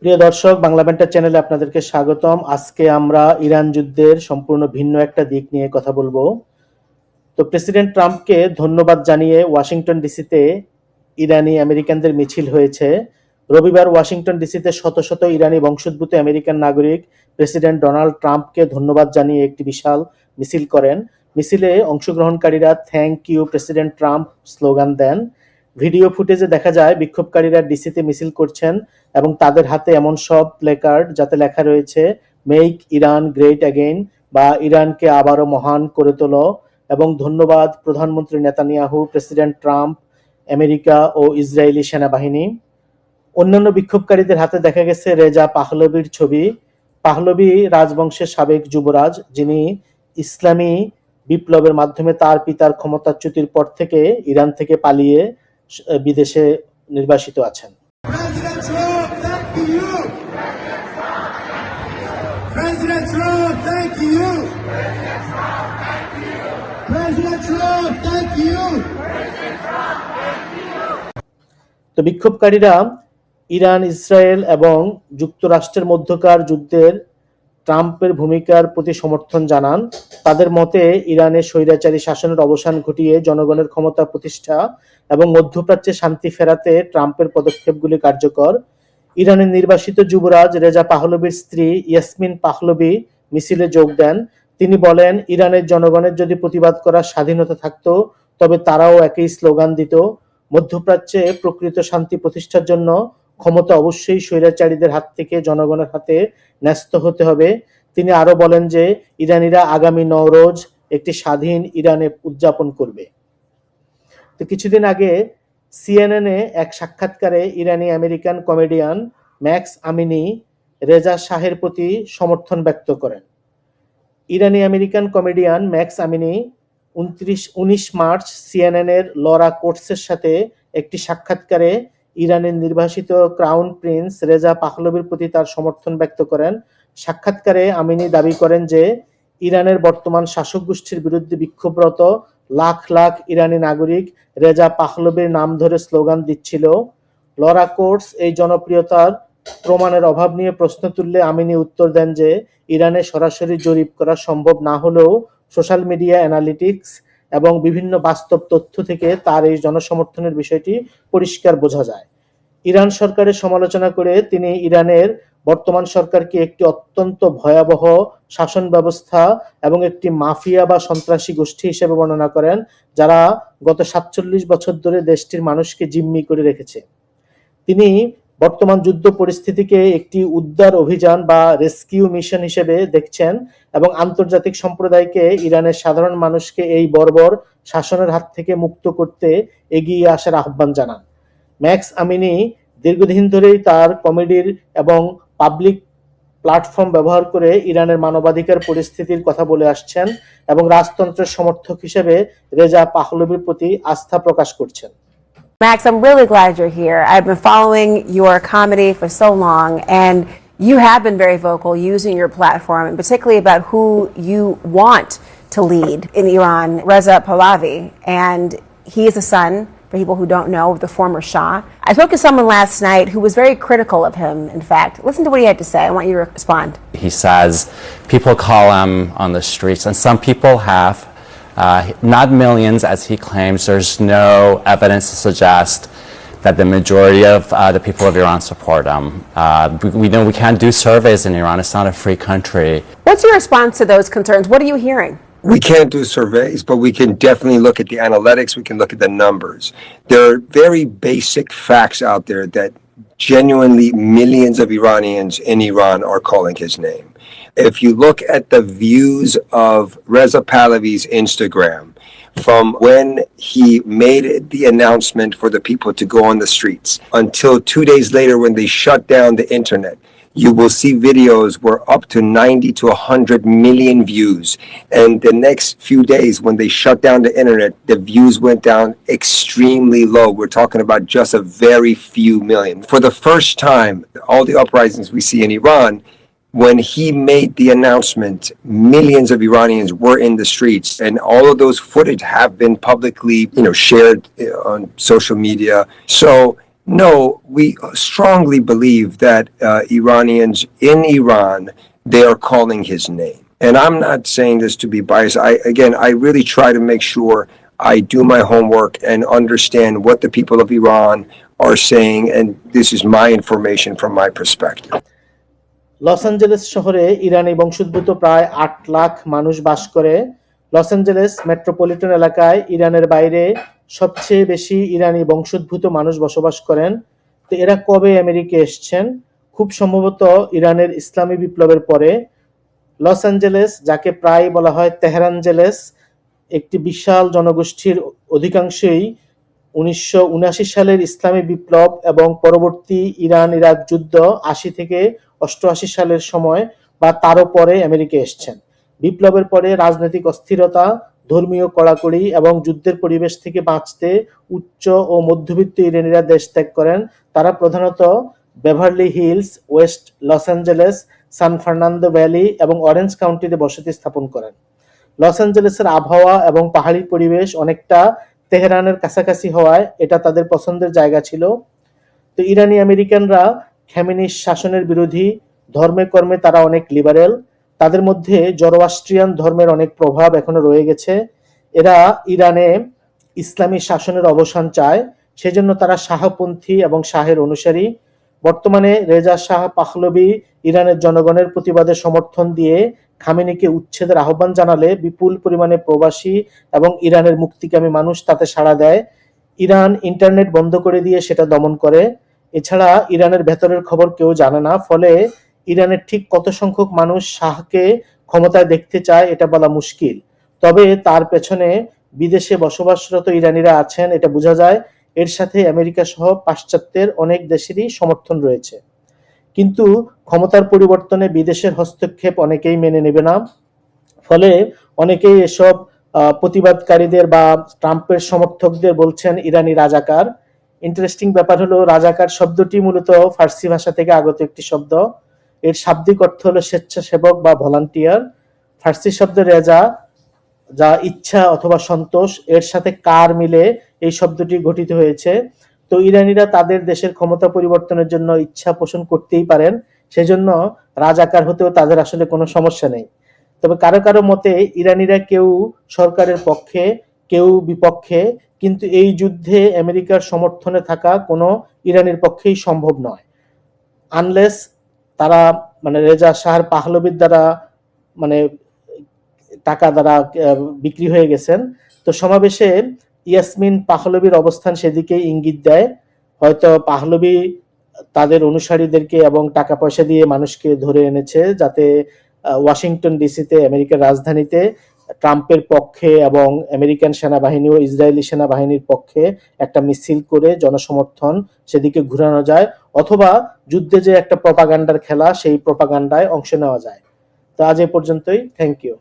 প্রিয় দর্শক, বাংলা ব্যান্টার চ্যানেলে আপনাদেরকে স্বাগতম। আজকে আমরা ইরান যুদ্ধের সম্পূর্ণ ভিন্ন একটা দিক নিয়ে কথা বলবো। তো প্রেসিডেন্ট ট্রাম্পকে ধন্যবাদ জানিয়ে ওয়াশিংটন ডিসিতে ইরানি আমেরিকানদের মিছিল হয়েছে। রবিবার ওয়াশিংটন ডিসিতে শত শত ইরানি বংশোদ্ভূত আমেরিকান নাগরিক প্রেসিডেন্ট ডোনাল্ড ট্রাম্পকে ধন্যবাদ জানিয়ে একটি বিশাল মিছিল করেন। মিছিলে অংশগ্রহণকারীরা thank you President Trump slogan দেন। ভিডিও ফুটেজে দেখা যায় বিক্ষোভকারীরা ডিসিতে মিছিল করছেন এবং তাদের হাতে এমন সব প্লেকার্ড যাতে লেখা রয়েছে মেক ইরান গ্রেট অ্যাগেইন বা ইরানকে আবারও মহান করে তোলো এবং ধন্যবাদ প্রধানমন্ত্রী নেতানিয়াহু, প্রেসিডেন্ট ট্রাম্প, আমেরিকা ও ইসরায়েলি সেনাবাহিনী। অন্যান্য বিক্ষোভকারীদের হাতে দেখা গেছে রেজা পাহলভির ছবি। পাহলভি রাজবংশের সাবেক যুবরাজ, যিনি ইসলামী বিপ্লবের মাধ্যমে তার পিতার ক্ষমতাচ্যুতির পর থেকে ইরান থেকে পালিয়ে বিদেশে নির্বাসিত আছেন। President Trump, thank you. President Trump, thank you. তো বিক্ষোভকারীরা ইরান, ইসরায়েল এবং যুক্তরাষ্ট্রের মধ্যকার যুদ্ধের ট্রাম্পের ভূমিকার প্রতি সমর্থন জানান। তাদের মতে ইরানের স্বৈরাচারী শাসনের অবসান ঘটিয়ে জনগণের ক্ষমতা প্রতিষ্ঠা এবং মধ্যপ্রাচ্যে শান্তি ফেরাতে ট্রাম্পের পদক্ষেপগুলি কার্যকর। ইরানের নির্বাসিত যুবরাজ রেজা পাহলভির স্ত্রী ইয়াসমিন পাহলভি মিছিলে যোগ দেন। তিনি বলেন, ইরানের জনগণের যদি প্রতিবাদ করার স্বাধীনতা থাকতো তবে তারাও একই স্লোগান দিত। মধ্যপ্রাচ্যে প্রকৃত শান্তি প্রতিষ্ঠার জন্য ক্ষমতা অবশ্যই স্বৈরাচারীদের হাত থেকে জনগণের হাতে ন্যস্ত হতে হবে। তিনি আরো বলেন যে ইরানিরা আগামী নওরোজ একটি স্বাধীন ইরানে উদযাপন করবে। তো কিছুদিন আগে সিএনএনে এক সাক্ষাৎকারে ইরানি American comedian Max Amini Reza শাহের প্রতি সমর্থন ব্যক্ত করেন। ইরানি American comedian Max Amini 19 March সিএনএনের লরা কোটসের সাথে একটি সাক্ষাৎকারে ইরানের নির্বাসিত ক্রাউন প্রিন্স রেজা পাহলভির প্রতি তার সমর্থন ব্যক্ত করেন। সাক্ষাৎকারে আমিনি দাবি করেন যে ইরানের বর্তমান শাসক গোষ্ঠীর বিরুদ্ধে বিক্ষোভরত লাখ লাখ ইরানি নাগরিক রেজা পাহলভির নাম ধরে স্লোগান দিচ্ছিল। লরা কোটস এই জনপ্রিয়তার প্রমাণের অভাব নিয়ে প্রশ্ন তুললে আমিনি উত্তর দেন যে ইরানে সরাসরি জরিপ করা সম্ভব না হলেও সোশ্যাল মিডিয়া অ্যানালিটিক্স এবং বিভিন্ন বাস্তব তথ্য থেকে তার এই জনসমর্থনের বিষয়টি পরিষ্কার বোঝা যায়। ইরান সরকারের সমালোচনা করে তিনি ইরানের বর্তমান সরকারকে একটি অত্যন্ত ভয়াবহ শাসন ব্যবস্থা এবং একটি মাফিয়া বা সন্ত্রাসী গোষ্ঠী হিসেবে বর্ণনা করেন, যারা গত 47 বছর ধরে দেশটির মানুষকে জিম্মি করে রেখেছে। তিনি বর্তমান যুদ্ধ পরিস্থিতিকে একটি উদ্ধার অভিযান বা রেস্কিউ মিশন হিসেবে দেখছেন এবং আন্তর্জাতিক সম্প্রদায়কে ইরানের সাধারণ মানুষকে এই বর্বর শাসনের হাত থেকে মুক্ত করতে এগিয়ে আসার আহ্বান জানান। ম্যাক্স আমিনি দীর্ঘদিন ধরেই তার কমেডির এবং পাবলিক প্ল্যাটফর্ম ব্যবহার করে ইরানের মানবাধিকার পরিস্থিতির কথা বলে আসছেন এবং রাজতন্ত্রের সমর্থক হিসেবে রেজা পাহলভির প্রতি আস্থা প্রকাশ করছেন। Max, I'm really glad you're here. I've been following your comedy for so long, and you have been very vocal using your platform, and particularly about who you want to lead in Iran, Reza Pahlavi. And he is a son, for people who don't know, of the former Shah. I spoke to someone last night who was very critical of him, in fact. Listen to what he had to say. I want you to respond. He says people call him on the streets, and some people have. Not millions, as he claims. There's no evidence to suggest that the majority of the people of Iran support him. We know we can't do surveys in Iran. It's not a free country. What's your response to those concerns? What are you hearing? We can't do surveys, but we can definitely look at the analytics. We can look at the numbers. There are very basic facts out there that genuinely millions of Iranians in Iran are calling his name. If you look at the views of Reza Pahlavi's Instagram from when he made the announcement for the people to go on the streets until 2 days later when they shut down the internet, you will see videos were up to 90 to 100 million views. And the next few days when they shut down the internet, the views went down extremely low. We're talking about just a very few million. For the first time, all the uprisings we see in Iran, when he made the announcement, millions of Iranians were in the streets, and all of those footage have been publicly, shared on social media. So No, we strongly believe that Iranians in Iran, they are calling his name. And I'm not saying this to be biased. I really try to make sure I do my homework and understand what the people of Iran are saying, and this is my information from my perspective. Los Angeles শহরে ইরানি বংশোদ্ভূত প্রায় ৮ লাখ মানুষ বাস করে। Los Angeles metropolitan এলাকায় ইরানের বাইরে সবচেয়ে বেশি ইরানি বংশোদ্ভূত মানুষ বসবাস করেন। তো এরা কবে আমেরিকা এসছেন? খুব সম্ভবত ইরানের ইসলামী বিপ্লবের পরে। লস অ্যাঞ্জেলেস, যাকে প্রায় বলা হয় তেহরানজেলেস, একটি বিশাল জনগোষ্ঠীর অধিকাংশই 1979 সালের ইসলামী বিপ্লব এবং পরবর্তী ইরান-ইরাক যুদ্ধ 80 থেকে 88 সালের সময় বা তারও পরে আমেরিকা এসছেন। বিপ্লবের পরে রাজনৈতিক অস্থিরতা, ধর্মীয় কড়াকড়ি এবং যুদ্ধের পরিবেশ থেকে বাঁচতে উচ্চ ও মধ্যবিত্ত ইরানিরা দেশ ত্যাগ করেন। তারা প্রধানত Beverly Hills, West Los Angeles, San Fernando Valley এবং অরেঞ্জ কাউন্টিতে বসতি স্থাপন করেন। লস অ্যাঞ্জেলেসের আবহাওয়া এবং পাহাড়ি পরিবেশ অনেকটা তেহরানের কাছাকাছি হওয়ায় এটা তাদের পছন্দের জায়গা ছিল। তো ইরানি আমেরিকানরা খেমেনির শাসনের বিরোধী, ধর্মে কর্মে তারা অনেক লিবারেল। তাদের মধ্যে জরোয়াস্ট্রিয়ান ধর্মের অনেক প্রভাব এখনো রয়ে গেছে। এরা ইরানে ইসলামী শাসনের অবসান চায়, সেজন্য তারা শাহপন্থী এবং শাহের অনুসারী। বর্তমানে রেজা শাহ পাহলভি ইরানের জনগণের প্রতিবাদে সমর্থন দিয়ে খামেনিকে উচ্ছেদের আহ্বান জানালে বিপুল পরিমাণে প্রবাসী এবং ইরানের মুক্তিকামী মানুষ তাতে সাড়া দেয়। ইরান ইন্টারনেট বন্ধ করে দিয়ে সেটা দমন করে। এছাড়া ইরানের ভেতরের খবর কেউ জানে না, ফলে ইরানের ঠিক কত সংখ্যক মানুষ শাহকে ক্ষমতায় দেখতে চায় এটা বলা মুশকিল। তবে তার পেছনে বিদেশে বসবাসরত ইরানিরা আছেন, এটা বোঝা যায়। এর সাথে আমেরিকা সহ পাশ্চাত্যের অনেক দেশেরই সমর্থন রয়েছে। কিন্তু ক্ষমতার পরিবর্তনে বিদেশের হস্তক্ষেপ অনেকেই মেনে নেবে না, ফলে অনেকেই এসব প্রতিবাদকারীদের বা ট্রাম্পের সমর্থকদের বলছেন ইরানি রাজাকার। ইন্টারেস্টিং ব্যাপার হলো, রাজাকার শব্দটি মূলত ফার্সি ভাষা থেকে আগত একটি শব্দ। এর শাব্দিক অর্থ হলো স্বেচ্ছাসেবক বা ভলান্টিয়ার। ফার্সি শব্দ রেজা, যা ইচ্ছা অথবা সন্তোষ, এর সাথে কার মিলে এই শব্দটি গঠিত হয়েছে। তো ইরানিরা তাদের দেশের ক্ষমতা পরিবর্তনের জন্য ইচ্ছা পোষণ করতেই পারেন, সেজন্য রাজাকার হতেও তাদের আসলে কোনো সমস্যা নেই। তবে কারো কারো মতে ইরানিরা কেউ সরকারের পক্ষে, কেউ বিপক্ষে, কিন্তু এই যুদ্ধে আমেরিকার সমর্থনে থাকা কোনো ইরানির পক্ষেই সম্ভব নয়, আনলেস তারা রেজা শাহ পাহলভির দ্বারা টাকা দ্বারা বিক্রি হয়ে গেছেন। তো সমাবেশে ইয়াসমিন পাহলভির অবস্থান সেদিকেই ইঙ্গিত দেয়। হয়তো পাহলভি তাদের অনুসারীদেরকে এবং টাকা পয়সা দিয়ে মানুষকে ধরে এনেছে, যাতে ওয়াশিংটন ডিসিতে, আমেরিকার রাজধানীতে ট্রাম্পের পক্ষে এবং আমেরিকান সেনাবাহিনী ও ইসরায়েলি সেনাবাহিনীর পক্ষে একটা মিছিল করে জনসমর্থন সেদিকে ঘুরানো যায়, অথবা যুদ্ধে যে একটা প্রপাগান্ডার খেলা, সেই প্রপাগান্ডায় অংশ নেওয়া যায়। তো আজ এ পর্যন্তই। Thank you.